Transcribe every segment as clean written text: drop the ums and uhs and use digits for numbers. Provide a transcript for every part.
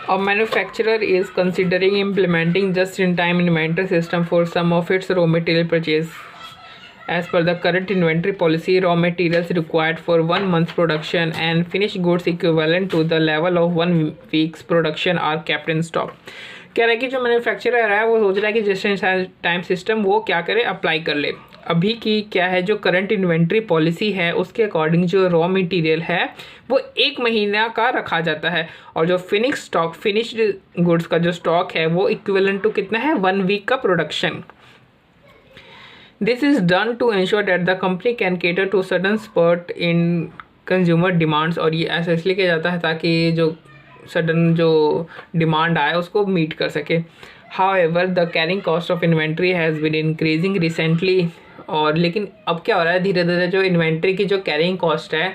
A manufacturer is considering implementing just-in-time inventory system for some of its raw material purchase. As per the current inventory policy, raw materials required for 1 month's production and finished goods equivalent to the level of 1 week's production are kept in stock. कह रहा है कि जो manufacturer है वो सोच रहा है कि जस्ट इन टाइम सिस्टम वो क्या करे, अप्लाई कर ले। अभी की क्या है, जो करंट इन्वेंट्री पॉलिसी है उसके अकॉर्डिंग जो रॉ मटेरियल है वो 1 महीना का रखा जाता है और जो फिनिश्ड गुड्स का जो स्टॉक है वो इक्विवेलेंट टू कितना है, 1 वीक का production. This is done to ensure that the company can cater to sudden spurt in consumer demands. और ये ऐसा इसलिए किया जाता है ताकि जो सडन जो डिमांड आए उसको मीट कर सके। However the carrying cost of inventory has been increasing recently. और लेकिन अब क्या हो रहा है, धीरे धीरे जो इन्वेंट्री की जो कैरिंग कॉस्ट है,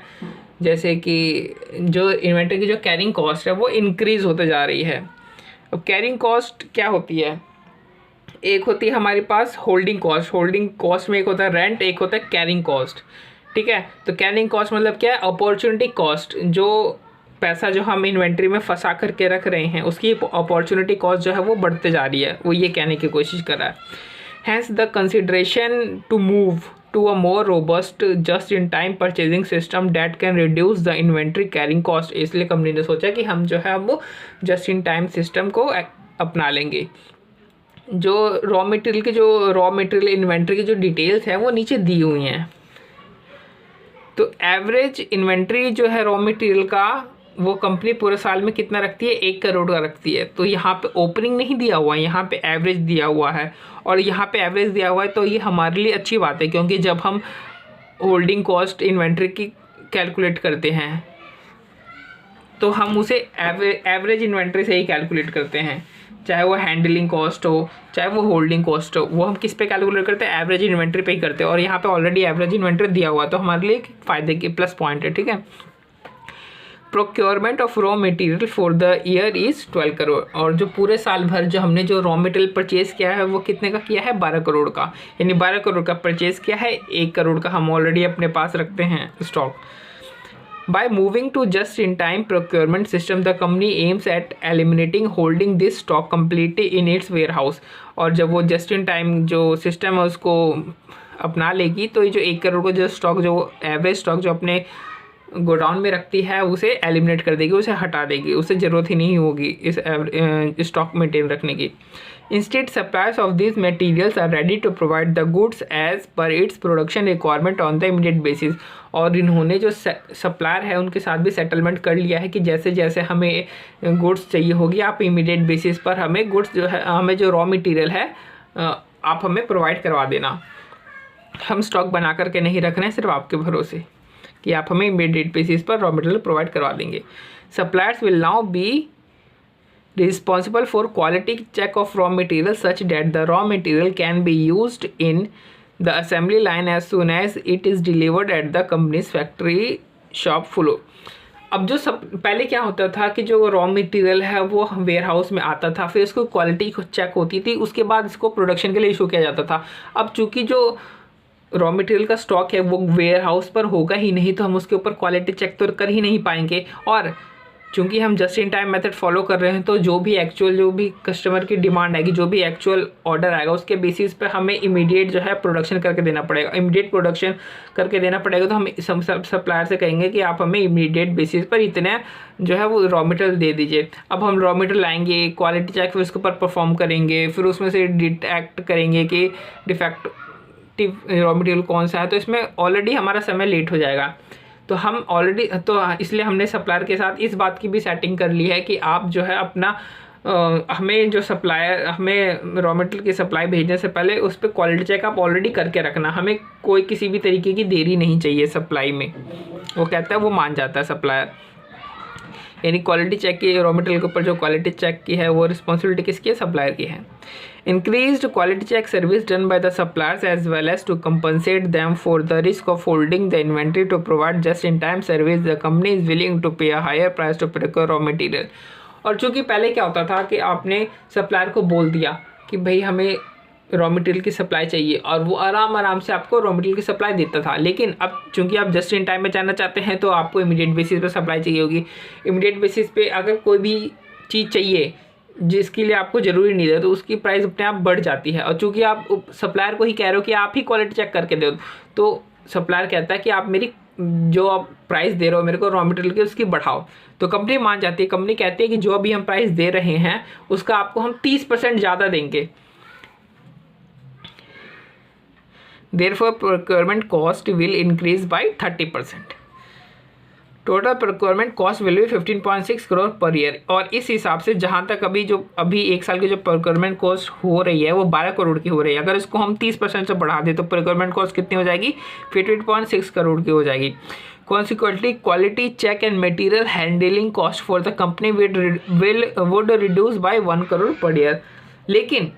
जैसे कि जो इन्वेंट्री की जो कैरिंग कॉस्ट है वो इंक्रीज़ होते जा रही है। अब कैरिंग कॉस्ट क्या होती है, एक होती है हमारे पास होल्डिंग कॉस्ट में एक होता है रेंट, एक होता है कैरिंग कॉस्ट। ठीक है, तो कैरिंग कॉस्ट मतलब क्या है, अपॉर्चुनिटी कॉस्ट, जो पैसा जो हम इन्वेंट्री में फंसा करके रख रहे हैं उसकी अपॉर्चुनिटी कॉस्ट जो है वो बढ़ते जा रही है, वो ये कहने की कोशिश कर रहा है। Hence the consideration to move to a more robust just in time purchasing system that can reduce the inventory carrying cost. इसलिए कंपनी ने सोचा कि हम जो है वो जस्ट इन टाइम सिस्टम को अपना लेंगे। जो रॉ मटेरियल इन्वेंट्री की जो डिटेल्स हैं वो नीचे दी हुई हैं। तो एवरेज इन्वेंट्री जो है रॉ मटेरियल का वो कंपनी पूरे साल में कितना रखती है, 1 करोड़ का रखती है। तो यहाँ पे ओपनिंग नहीं दिया हुआ है, यहाँ पे एवरेज दिया हुआ है। और यहाँ पे एवरेज दिया हुआ है तो ये हमारे लिए अच्छी बात है, क्योंकि जब हम होल्डिंग कॉस्ट इन्वेंट्री की कैलकुलेट करते हैं तो हम उसे एवरेज इन्वेंट्री से ही कैलकुलेट करते हैं, चाहे वो हैंडलिंग कॉस्ट हो चाहे वो होल्डिंग कॉस्ट हो, वो हम किस पे कैलकुलेट करते हैं, एवरेज इन्वेंट्री पे ही करते हैं। और यहाँ पे ऑलरेडी एवरेज इन्वेंट्री दिया हुआ है तो हमारे लिए फ़ायदे की प्लस पॉइंट है। ठीक है, procurement of raw material for the year is 12 crore. और जो पूरे साल भर जो हमने जो रॉ मटेरियल परचेज़ किया है वो कितने का किया है, 12 करोड़ का। यानी 12 करोड़ का परचेज़ किया है, 1 करोड़ का हम ऑलरेडी अपने पास रखते हैं stock. By moving to just-in-time procurement system, the company aims at eliminating holding this stock completely in its warehouse. और जब वो just-in-time जो सिस्टम है उसको अपना लेगी तो ये जो 1 करोड़ का जो स्टॉक, जो एवरेज स्टॉक जो अपने गोडाउन में रखती है उसे एलिमिनेट कर देगी, उसे हटा देगी, उसे ज़रूरत ही नहीं होगी इस स्टॉक मेंटेन रखने की। Instead, suppliers of these materials are ready to provide the goods as per its production requirement on the immediate basis. और इन्होंने जो सप्लायर है उनके साथ भी सेटलमेंट कर लिया है कि जैसे जैसे हमें गुड्स चाहिए होगी आप इमीडिएट बेसिस पर हमें गुड्स जो है, हमें जो रॉ मटेरियल है आप हमें प्रोवाइड करवा देना। हम स्टॉक बना करके नहीं रख रहे हैं सिर्फ आपके भरोसे कि आप हमें इमीडिएट बेसिस पर रॉ मटेरियल प्रोवाइड करवा देंगे। Suppliers will now be responsible for quality check of raw material such that the raw material can be used in the assembly line as soon as it is delivered at the company's factory shop floor. अब जो पहले क्या होता था कि जो raw material है वो वेयर हाउस में आता था, फिर उसको क्वालिटी चेक होती थी, उसके बाद इसको प्रोडक्शन के लिए इशू किया जाता था। अब चूँकि जो रॉ मटेरियल का स्टॉक है वो वेयर हाउस पर होगा ही नहीं तो हम उसके ऊपर क्वालिटी चेक तो कर ही नहीं पाएंगे। और चूँकि हम just in time method follow कर रहे हैं तो जो भी कस्टमर की डिमांड आएगी, जो भी एक्चुअल ऑर्डर आएगा उसके बेसिस पे हमें इमीडिएट जो है प्रोडक्शन करके देना पड़ेगा। इमीडिएट प्रोडक्शन करके देना पड़ेगा तो हम सप्लायर से कहेंगे कि आप हमें इमीडिएट बेसिस पर इतने जो है वो रॉ मटेरियल दे दीजिए। अब हम रॉ मटेरियल लाएंगे, क्वालिटी चेक फिर उसके ऊपर परफॉर्म करेंगे, फिर उसमें से डिटेक्ट करेंगे कि डिफेक्टिव रॉ मटेरियल कौन सा है, तो इसमें ऑलरेडी हमारा समय लेट हो जाएगा। तो हम ऑलरेडी इसलिए हमने सप्लायर के साथ इस बात की भी सेटिंग कर ली है कि आप जो है अपना हमें रॉ मटेरियल की सप्लाई भेजने से पहले उस पर क्वालिटी चेक आप ऑलरेडी करके रखना। हमें कोई किसी भी तरीके की देरी नहीं चाहिए सप्लाई में, वो कहता है वो मान जाता है सप्लायर। यानी क्वालिटी चेक की रॉ मटेरियल के ऊपर जो क्वालिटी चेक की है वो रिस्पॉन्सिबिलिटी किसकी है, सप्लायर की है। Increased quality check service done by the suppliers as well as to compensate them for the risk of holding the inventory to provide just-in-time service, the company is willing to pay a higher price to procure raw material. और चूँकि पहले क्या होता था कि आपने supplier को बोल दिया कि भाई हमें रॉ मटेरियल की सप्लाई चाहिए और वो आराम से आपको रॉ मटेरियल की सप्लाई देता था। लेकिन अब चूंकि आप जस्ट इन टाइम में जाना चाहते हैं तो आपको इमीडिएट बेसिस पे सप्लाई चाहिए होगी। इमीडिएट बेसिस पे अगर कोई भी चीज़ चाहिए जिसके लिए आपको ज़रूरी नहीं है, तो उसकी प्राइस अपने आप बढ़ जाती है। और चूंकि आप सप्लायर को ही कह रहे हो कि आप ही क्वालिटी चेक करके दो, तो सप्लायर कहता है कि आप मेरी जो आप प्राइस दे रहे हो मेरे को रॉ मटेरियल की, उसकी बढ़ाओ। तो कंपनी मान जाती है, कंपनी कहती है कि जो अभी हम प्राइस दे रहे हैं उसका आपको हम 30% ज़्यादा देंगे। Therefore, procurement cost will increase by 30%. Total procurement cost will be 15.6 crore per year. और इस हिसाब से जहाँ तक अभी एक साल की जो प्रोक्योरमेंट कॉस्ट हो रही है वो 12 करोड़ की हो रही है। अगर इसको हम 30% से बढ़ा दें तो प्रोक्योरमेंट कॉस्ट कितनी हो जाएगी? 15.6 करोड़ की हो जाएगी। Consequently quality check and material handling cost for the company would reduce by 1 crore per year. लेकिन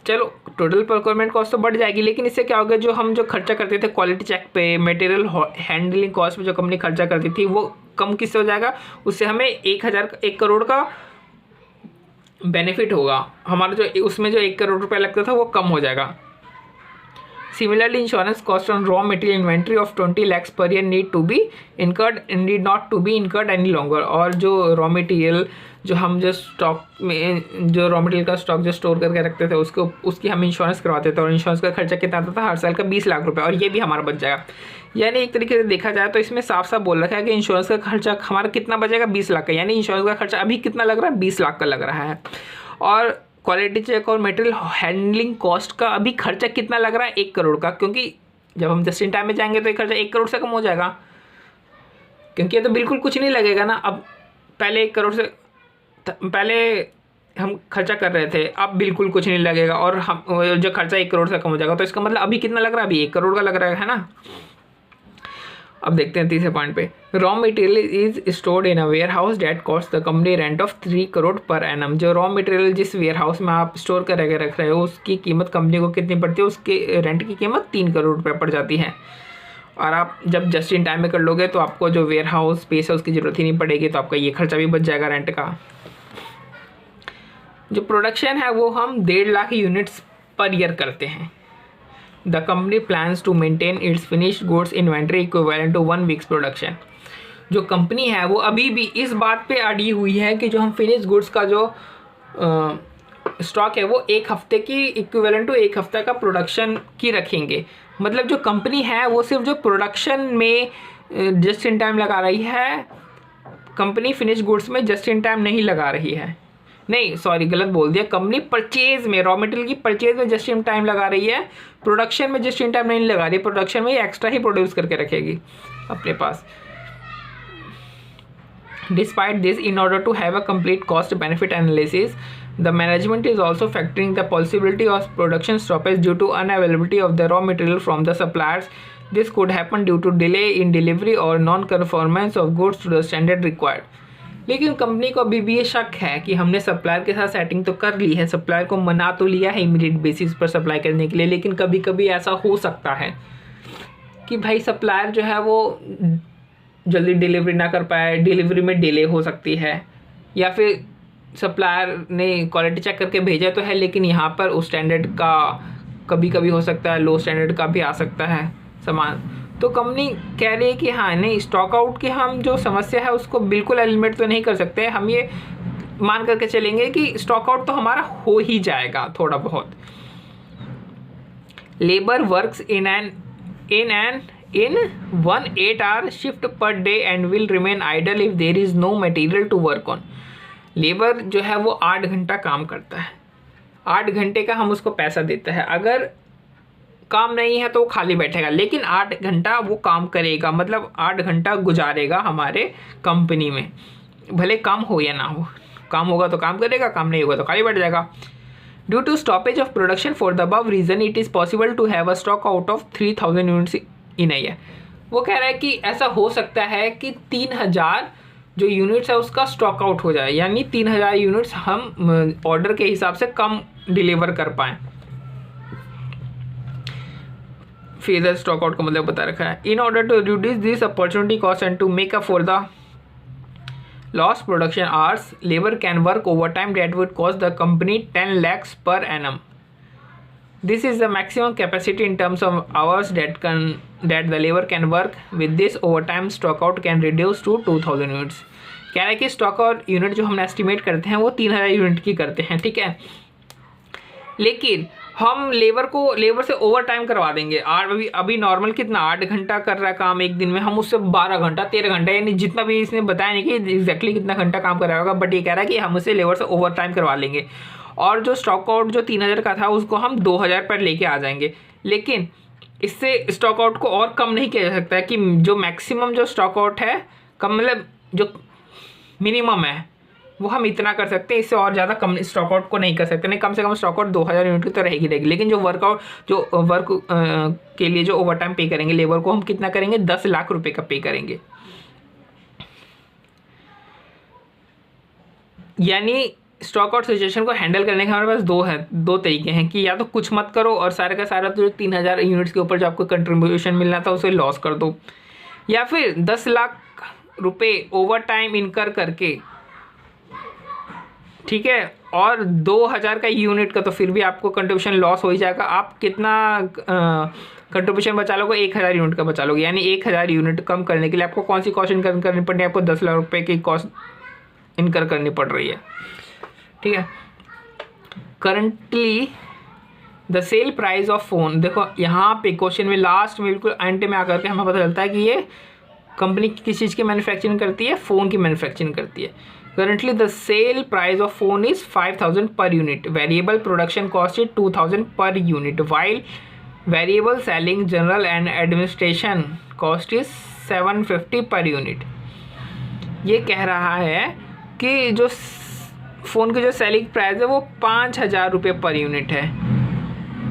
चलो टोटल प्रोक्योरमेंट कॉस्ट तो बढ़ जाएगी, लेकिन इससे क्या होगा, जो खर्चा करते थे क्वालिटी चेक पे, मटेरियल हैंडलिंग कॉस्ट पे जो कंपनी खर्चा करती थी वो कम किससे हो जाएगा? उससे हमें 1 करोड़ का बेनिफिट होगा। हमारा जो उसमें जो 1 करोड़ रुपया लगता था वो कम हो जाएगा। Similarly, insurance cost on raw material inventory of 20 lakhs per year need not to be incurred any longer। और जो रॉ मटेरियल जो हम जो स्टॉक में जो रॉ मटेरियल का स्टॉक जो स्टोर करके रखते थे उसकी हम इंश्योरेंस करवाते थे, और इंश्योरेंस का खर्चा कितना आता था? हर साल का 20 लाख रुपए, और ये भी हमारा बच जाएगा। यानी एक तरीके से देखा जाए तो इसमें साफ साफ बोल रखा है कि इंश्योरेंस का खर्चा हमारा कितना बचेगा? 20 लाख का। यानी इंश्योरेंस का खर्चा अभी कितना लग रहा है? 20 लाख का लग रहा है। और क्वालिटी चेक और मटेरियल हैंडलिंग कॉस्ट का अभी खर्चा कितना लग रहा है? 1 करोड़ का। क्योंकि जब हम जस्ट इन टाइम में जाएंगे तो ये खर्चा 1 करोड़ से कम हो जाएगा, क्योंकि ये तो बिल्कुल कुछ नहीं लगेगा ना। अब पहले 1 करोड़ से पहले हम खर्चा कर रहे थे, अब बिल्कुल कुछ नहीं लगेगा, और हम जो खर्चा 1 करोड़ से कम हो जाएगा। तो इसका मतलब अभी कितना लग रहा है? अभी 1 करोड़ का लग रहा है ना। अब देखते हैं तीसरे पॉइंट पे। Raw material is stored in a warehouse that cost the company rent of 3 crore per annum. जो रॉ मटेरियल जिस वेयर हाउस में आप स्टोर करके रख रहे हो उसकी कीमत कंपनी को कितनी पड़ती है? उसके रेंट की कीमत 3 करोड़ रुपये पड़ जाती है। और आप जब जस्ट इन टाइम में कर लोगे तो आपको जो वेयर हाउस स्पेस है उसकी ज़रूरत ही नहीं पड़ेगी, तो आपका ये खर्चा भी बच जाएगा रेंट का। जो प्रोडक्शन है वो हम 1.5 लाख यूनिट्स पर ईयर करते हैं। The company plans to maintain its finished goods inventory equivalent to 1 week's production। जो कंपनी है वो अभी भी इस बात पे अड़ी हुई है कि जो हम फिनिश गुड्स का जो स्टॉक है वो 1 हफ्ते की इक्विवेलेंट टू 1 हफ्ते का प्रोडक्शन की रखेंगे। मतलब जो कंपनी है वो सिर्फ जो प्रोडक्शन में जस्ट इन टाइम लगा रही है, कंपनी फिनिश गुड्स में जस्ट इन टाइम नहीं लगा रही है। नहीं सॉरी, गलत बोल दिया। कंपनी परचेज में, रॉ मटेरियल की परचेज में जस्ट इन टाइम लगा रही है, प्रोडक्शन में जस्ट इन टाइम नहीं लगा रही। प्रोडक्शन में एक्स्ट्रा ही प्रोड्यूस करके रखेगी अपने पास। Despite this, in order to have a complete cost benefit analysis, the management is also factoring the possibility of production stoppage due to unavailability of the raw material from the suppliers. This could happen due to delay in delivery और non conformance of goods to the standard required. लेकिन company को अभी भी ये शक है कि हमने सप्लायर के साथ सेटिंग तो कर ली है, सप्लायर को मना तो लिया है इमीडिएट बेसिस पर सप्लाई करने के लिए, लेकिन कभी कभी ऐसा हो सकता है कि भाई सप्लायर जो है वो जल्दी डिलीवरी ना कर पाए, डिलीवरी में डिले हो सकती है, या फिर सप्लायर ने क्वालिटी चेक करके भेजा तो है लेकिन यहाँ पर उस स्टैंडर्ड का कभी कभी हो सकता है, लो स्टैंडर्ड का भी आ सकता है सामान। तो कंपनी कह रही है कि हाँ नहीं, स्टॉक आउट की हम जो समस्या है उसको बिल्कुल एलिमिनेट तो नहीं कर सकते, हम ये मान करके चलेंगे कि स्टॉक आउट तो हमारा हो ही जाएगा थोड़ा बहुत। Labour works in 1 8-hour shift per day and will remain idle if there is no material to work on. Labour जो है वो 8 घंटा काम करता है, 8 घंटे का हम उसको पैसा देते हैं। अगर काम नहीं है तो वो खाली बैठेगा, लेकिन 8 घंटा वो काम करेगा, मतलब 8 घंटा गुजारेगा हमारे कंपनी में, भले काम हो या ना हो। काम होगा तो काम करेगा, काम नहीं होगा तो खाली बैठ जाएगा। Due to stoppage of production for the above reason it is possible to have a stock out of 3000 units in a year. वो कह रहा है कि ऐसा हो सकता है कि 3000 जो यूनिट्स है उसका स्टॉक आउट हो जाए, यानी 3000 यूनिट्स हम ऑर्डर के हिसाब से कम डिलीवर कर पाएँ। फेजर स्टॉक आउट का मतलब बता रखा है। In order to reduce this opportunity cost and to make up for the lost production hours, labour can work over time that would cost the company 10 lakhs per annum. This is the maximum capacity in terms of hours that the labour can work. With this over time stock out can reduce to 2000 units. कह रहा है कि stock और unit जो हम estimate करते हैं वो 3000 यूनिट की करते हैं, ठीक है। लेकिन हम लेबर से ओवर टाइम करवा देंगे। अभी नॉर्मल कितना 8 घंटा कर रहा है काम एक दिन में, हम उससे 12 घंटा 13 घंटा, यानी जितना भी इसने बताया नहीं कि एग्जैक्टली कितना घंटा काम कर रहा होगा, बट ये कह रहा है कि हम उससे लेबर से ओवर टाइम करवा लेंगे। और जो स्टॉक आउट जो 3000 का था उसको हम 2000 पर लेके आ जाएंगे। लेकिन इससे स्टॉक आउट को और कम नहीं किया जा सकता है कि जो मैक्सिमम जो स्टॉक आउट है कम, मतलब जो मिनिमम है वो हम इतना कर सकते हैं, इससे और ज़्यादा कम स्टॉक आउट को नहीं कर सकते। नहीं, कम से कम स्टॉक आउट 2000 यूनिट की तो रहेगी। लेकिन जो वर्क के लिए जो ओवर टाइम पे करेंगे लेबर को, हम कितना करेंगे 10 लाख रुपए का पे करेंगे। यानी स्टॉक आउट सिचुएशन को हैंडल करने के हमारे पास दो तरीके हैं कि या तो कुछ मत करो और सारे का सारा तो 3000 यूनिट्स के ऊपर जो आपको कंट्रीब्यूशन मिलना था उसे लॉस कर दो, या फिर 10 लाख रुपए ओवर टाइम इनकर करके, ठीक है, और 2000 का यूनिट का तो फिर भी आपको कंट्रीब्यूशन लॉस हो ही जाएगा। आप कितना कंट्रीब्यूशन बचा लोगे, 1000 यूनिट का बचा लोगे। यानी 1000 यूनिट कम करने के लिए आपको कौन सी कॉस्ट इनकर करनी पड़नी है, आपको 10 लाख रुपए की कॉस्ट इनकर करनी पड़ रही है, ठीक है। Currently the sale price of phone, देखो यहाँ पे क्वेश्चन में लास्ट में बिल्कुल एंड में आकर के हमें पता चलता है कि ये कंपनी किस चीज़ की मैन्युफैक्चरिंग करती है, फ़ोन की मैन्युफैक्चरिंग करती है। Currently the sale price of phone is 5000 per unit. Variable production cost is 2000 per unit. While variable selling, general and administration cost is 750 per unit. ये कह रहा है कि जो फ़ोन की जो सेलिंग प्राइस है वो 5000 रुपये पर यूनिट है।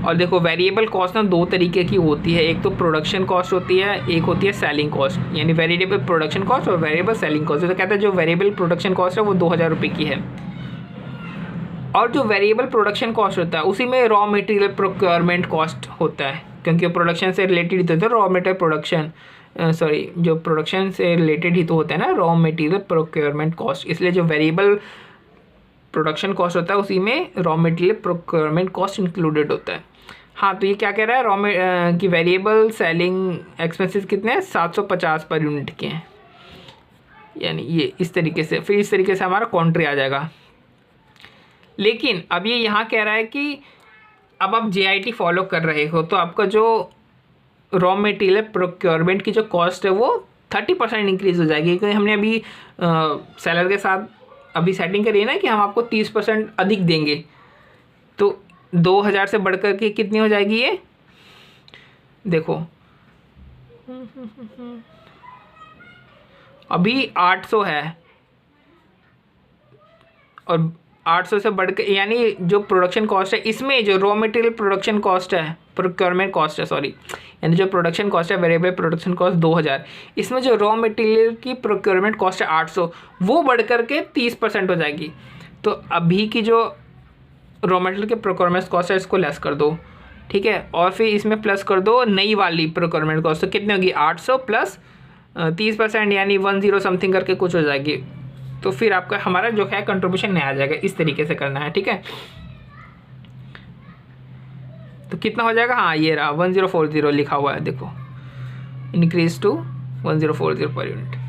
और देखो वेरिएबल कॉस्ट ना दो तरीके की होती है, एक तो प्रोडक्शन कॉस्ट होती है, एक होती है सेलिंग कॉस्ट, यानी वेरिएबल प्रोडक्शन कॉस्ट और वेरिएबल सेलिंग कॉस्ट। तो कहते हैं जो वेरिएबल प्रोडक्शन कॉस्ट है वो 2000 रुपये की है, और जो वेरिएबल प्रोडक्शन कॉस्ट होता है उसी में रॉ मटेरियल प्रोक्योरमेंट कॉस्ट होता है, क्योंकि प्रोडक्शन से रिलेटेड होता है रॉ मटेरियल प्रोडक्शन, जो प्रोडक्शन से रिलेटेड ही तो होता है ना रॉ मटेरियल प्रोक्योरमेंट कॉस्ट, इसलिए जो वेरिएबल प्रोडक्शन कॉस्ट होता है उसी में raw material procurement cost included होता है। हाँ, तो ये क्या कह रहा है कि वेरिएबल सेलिंग एक्सपेंसेस कितने हैं 750 पर यूनिट के हैं, यानी ये इस तरीके से, फिर इस तरीके से हमारा कॉन्ट्री आ जाएगा। लेकिन अब ये यहाँ कह रहा है कि अब आप JIT फॉलो कर रहे हो तो आपका जो रॉ मटेरियल प्रोक्योरमेंट की जो कॉस्ट है वो 30% इंक्रीज हो जाएगी, क्योंकि हमने अभी सेलर के साथ अभी सेटिंग करी है ना कि हम आपको 30% अधिक देंगे, तो 2000 से बढ़कर के कितनी हो जाएगी ये, देखो अभी 800 है और 800 से बढ़कर, यानी जो प्रोडक्शन कॉस्ट है इसमें जो रॉ मटेरियल प्रोडक्शन कॉस्ट है, प्रोक्योरमेंट कॉस्ट है सॉरी, यानी जो प्रोडक्शन कॉस्ट है वेरिएबल प्रोडक्शन कॉस्ट 2000, इसमें जो रॉ मटेरियल की प्रोक्योरमेंट कॉस्ट है 800, वो बढ़ करके 30% हो जाएगी। तो अभी की जो रॉ मटेरियल के प्रोक्योरमेंट कॉस्ट है इसको लेस कर दो, ठीक है, और फिर इसमें प्लस कर दो नई वाली प्रोक्योरमेंट कॉस्ट, तो कितनी होगी 800 प्लस 30%, यानी 10 समथिंग करके कुछ हो जाएगी। तो फिर आपका हमारा जो है कंट्रीब्यूशन नहीं आ जाएगा, इस तरीके से करना है, ठीक है। तो कितना हो जाएगा, हाँ ये रहा 1040 लिखा हुआ है, देखो increase to 1040 per unit.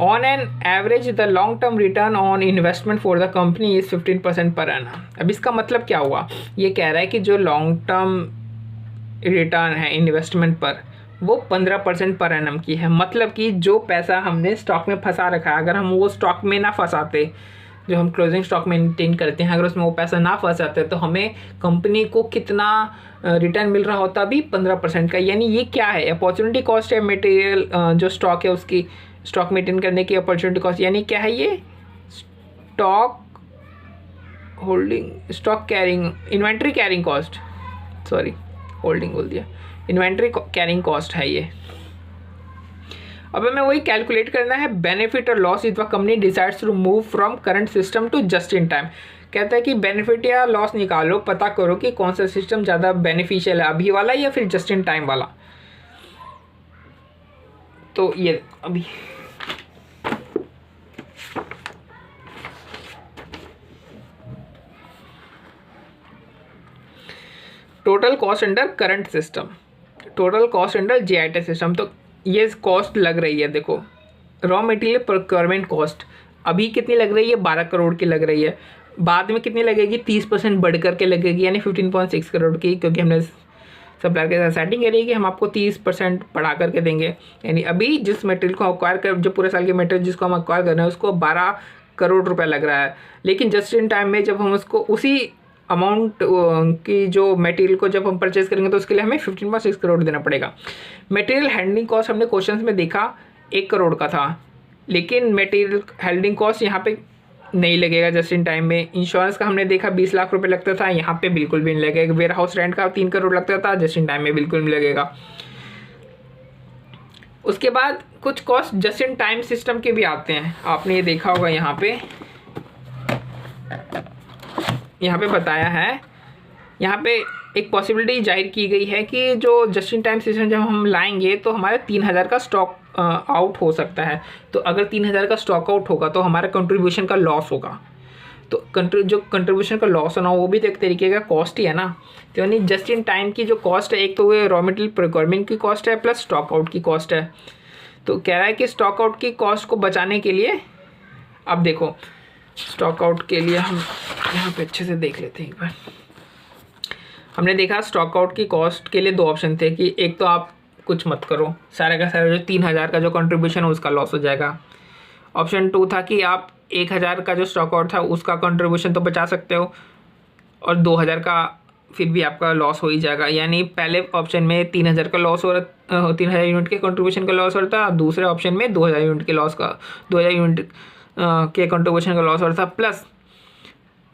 On an average, the long-term return on investment for the company is 15% per annum. अब इसका मतलब क्या हुआ, ये कह रहा है कि जो लॉन्ग टर्म रिटर्न है इन्वेस्टमेंट पर वो 15% पर एनम की है। मतलब कि जो पैसा हमने स्टॉक में फंसा रखा है, अगर हम वो स्टॉक में ना फंसाते, जो हम क्लोजिंग स्टॉक मेंटेन करते हैं, अगर उसमें वो पैसा ना फंसाते तो हमें कंपनी को कितना रिटर्न मिल रहा होता, अभी 15% का। यानी ये क्या है, अपॉर्चुनिटी कॉस्ट है मटेरियल जो स्टॉक है उसकी, स्टॉक मेंटेन करने की अपॉर्चुनिटी कॉस्ट, यानी क्या है ये stock holding, stock carrying, inventory carrying cost, sorry holding बोल दिया, इन्वेंट्री कैरिंग कॉस्ट है ये। अब हमें वही कैलकुलेट करना है बेनिफिट और loss if the company decides to move from current system to just in time. कहता है कि बेनिफिट या लॉस निकालो, पता करो कि कौन सा सिस्टम ज़्यादा बेनिफिशियल है, अभी वाला या फिर जस्ट इन टाइम वाला। तो ये अभी total cost under current system, total cost under JIT system. तो ये कॉस्ट लग रही है, देखो रॉ मटेरियल प्रोक्योरमेंट कॉस्ट अभी कितनी लग रही है, 12 करोड़ की लग रही है। बाद में कितनी लगेगी, 30% बढ़ करके लगेगी, यानी 15.6 करोड़ की, क्योंकि हमने सप्लायर के साथ सेटिंग करी कि हम आपको 30% बढ़ा करके देंगे। यानी अभी जिस मटेरियल को अक्वायर कर, जो पूरे साल के मटेरियल जिसको हम अक्वायर कर रहे हैं उसको 12 करोड़ रुपए लग रहा है। लेकिन जस्ट इन टाइम में जब हम उसको उसी अमाउंट की जो मटेरियल को जब हम परचेज करेंगे तो उसके लिए हमें 15.6 करोड़ देना पड़ेगा। मटेरियल हैंडलिंग कॉस्ट हमने क्वेश्चंस में देखा 1 करोड़ का था, लेकिन मटेरियल हैंडलिंग कॉस्ट यहाँ पे नहीं लगेगा जस्ट इन टाइम में। इंश्योरेंस का हमने देखा 20 लाख रुपए लगता था, यहाँ पे बिल्कुल भी नहीं लगेगा। वेयर हाउस रेंट का 3 करोड़ लगता था, जस्ट इन टाइम में बिल्कुल नहीं लगेगा। उसके बाद कुछ cost just in time system के भी आते हैं, आपने ये देखा होगा यहाँ पे बताया है, यहाँ पे एक पॉसिबिलिटी जाहिर की गई है कि जो जस्ट इन टाइम सिस्टम जब हम लाएंगे तो हमारे 3000 का स्टॉक आउट हो सकता है। तो अगर 3000 का स्टॉक आउट होगा तो हमारा कंट्रीब्यूशन का लॉस होगा। तो जो कंट्रीब्यूशन का लॉस होना वो भी तो एक तरीके का कॉस्ट ही है ना। तो यानी जस्ट इन टाइम की जो कॉस्ट है, एक तो वो रॉ मटेरियल प्रोक्योरमेंट की कॉस्ट है प्लस स्टॉक आउट की कॉस्ट है। तो कह रहा है कि स्टॉक आउट की कॉस्ट को बचाने के लिए, अब देखो स्टॉक आउट के लिए हम यहाँ पे अच्छे से देख लेते हैं एक बार। हमने देखा स्टॉक आउट की कॉस्ट के लिए 2 ऑप्शन थे कि एक तो आप कुछ मत करो, सारा का सारा जो 3000 का जो कंट्रीब्यूशन है उसका लॉस हो जाएगा। ऑप्शन 2 था कि आप 1000 का जो स्टॉक आउट था उसका कंट्रीब्यूशन तो बचा सकते हो, और 2000 का फिर भी आपका लॉस हो ही जाएगा। यानी पहले ऑप्शन में 3000 का लॉस हो रहा, 3000 यूनिट के कंट्रीब्यूशन का लॉस हो रहा था, दूसरे ऑप्शन में 2000 यूनिट के लॉस का 2000 यूनिट के कंट्रीब्यूशन का लॉस हो रहा था, प्लस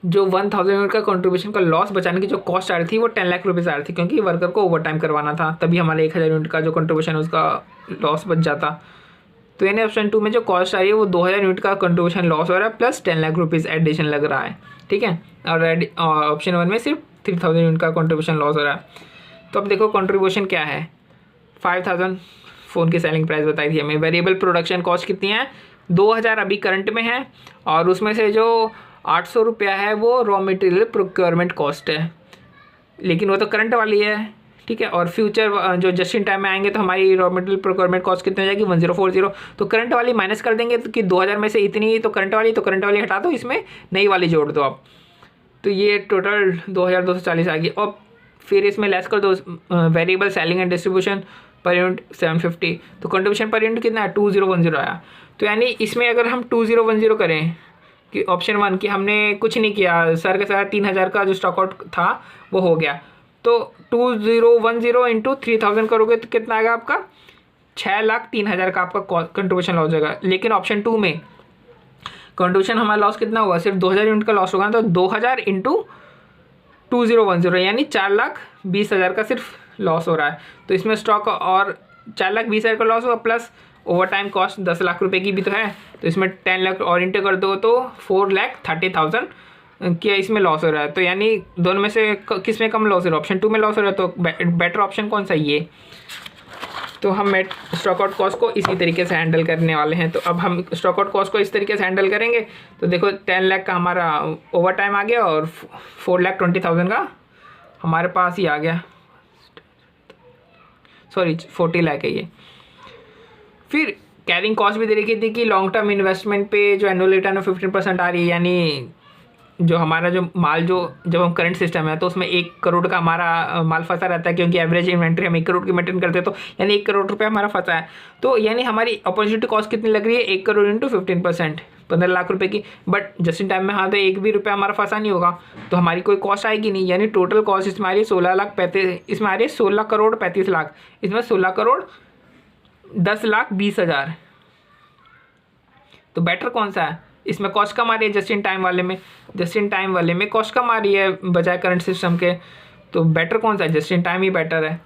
जो 1000 यूनिट का कंट्रीब्यूशन का लॉस बचाने की जो कॉस्ट आ रही थी वो 10 लाख रुपये आ रही थी, क्योंकि वर्कर को ओवर टाइम करवाना था, तभी हमारे 1000 यूनिट का जो कंट्रीब्यूशन उसका लॉस बच जाता। तो यानी ऑप्शन 2 में जो कॉस्ट आ रही है वो 2000 यूनिट का कंट्रीब्यूशन लॉस हो रहा है प्लस 10 लाख रुपीज़ एडिशन लग रहा है, ठीक है। और ऑप्शन 1 में सिर्फ 3000 यूनिट का कंट्रीब्यूशन लॉस हो रहा है। तो अब देखो कंट्रीब्यूशन क्या है, 5000 फ़ोन की सेलिंग प्राइस बताई थी हमें। वेरिएबल प्रोडक्शन कॉस्ट कितनी है, 2000 अभी करंट में है, और उसमें से जो 800 रुपया है वो रॉ मटेरियल प्रोक्योरमेंट कॉस्ट है, लेकिन वो तो करंट वाली है, ठीक है। और फ्यूचर जो जस्ट इन टाइम में आएंगे तो हमारी रॉ मटेरियल प्रोक्योरमेंट कॉस्ट कितनी हो जाएगी, 1040। तो करंट वाली माइनस कर देंगे तो कि 2000 में से इतनी तो करंट वाली हटा दो, इसमें नई वाली जोड़ दो आप, तो ये टोटल 2240 आ गई। और फिर इसमें लेस कर दो variable selling and distribution per unit 750, तो कंट्रीब्यूशन पर यूनिट कितना है, 2010 आया। तो यानी इसमें अगर हम 2010 करें कि ऑप्शन 1 कि हमने कुछ नहीं किया, सर के साथ 3000 का जो स्टॉक आउट था वो हो गया, तो 2010 इंटू 3000 करोगे तो कितना आएगा आपका, 6,03,000 का आपका कंट्रीब्यूशन लॉस होगा। लेकिन ऑप्शन 2 में कंट्रीब्यूशन हमारा लॉस कितना हुआ, सिर्फ 2000 यूनिट का लॉस होगा, तो 2000 इंटू 2010 यानी 4,20,000 का सिर्फ लॉस हो रहा है। तो इसमें स्टॉक और 4,20,000 का लॉस हुआ, plus over time cost 10 lakh रुपए की भी तो है, तो इसमें 10 लाख और इंटर कर दो तो 4,30,000 क्या इसमें लॉस हो रहा है। तो यानी दोनों में से किस में कम लॉस हो रहा है, ऑप्शन 2 में लॉस हो रहा है, तो बेटर ऑप्शन कौन सा ये। तो हम स्टॉक आउट कॉस्ट को इसी तरीके से हैंडल करने वाले हैं। तो अब हम स्टॉक आउट कॉस्ट को इस तरीके से हैंडल करेंगे। तो देखो 10 लाख का हमारा ओवर टाइम आ गया और 4,20,000 का हमारे पास ही आ गया, सॉरी 40 लाख है ये। फिर कैरिंग कॉस्ट भी दे रखी थी कि लॉन्ग टर्म इन्वेस्टमेंट पे जो एनुअल रिटर्न है 15% आ रही है, यानी जो हमारा जो माल जो जब हम करंट सिस्टम है तो उसमें 1 करोड़ का हमारा माल फंसा रहता है, क्योंकि एवरेज इन्वेंट्री हम 1 करोड़ की मेंटेन करते हैं, तो यानी 1 करोड़ रुपये हमारा फंसा है। तो यानी हमारी अपॉर्चुनिटी कॉस्ट कितनी लग रही है, 1 करोड़ इंटू 15%, 15 लाख रुपए की। बट जस्ट इन टाइम में हाँ तो 1 भी रुपया हमारा फंसा नहीं होगा, तो हमारी कोई कॉस्ट आएगी नहीं। यानी टोटल कॉस्ट इसमें आ रही है 16,35,000, इसमें आ रही है 16,35,00,000, इसमें 16,10,20,000। तो बेटर कौन सा है, इसमें कॉस्ट कम आ रही है जस्ट इन टाइम वाले में कॉस्ट कम आ रही है बजाय करंट सिस्टम के। तो बेटर कौन सा है, just in time he better है।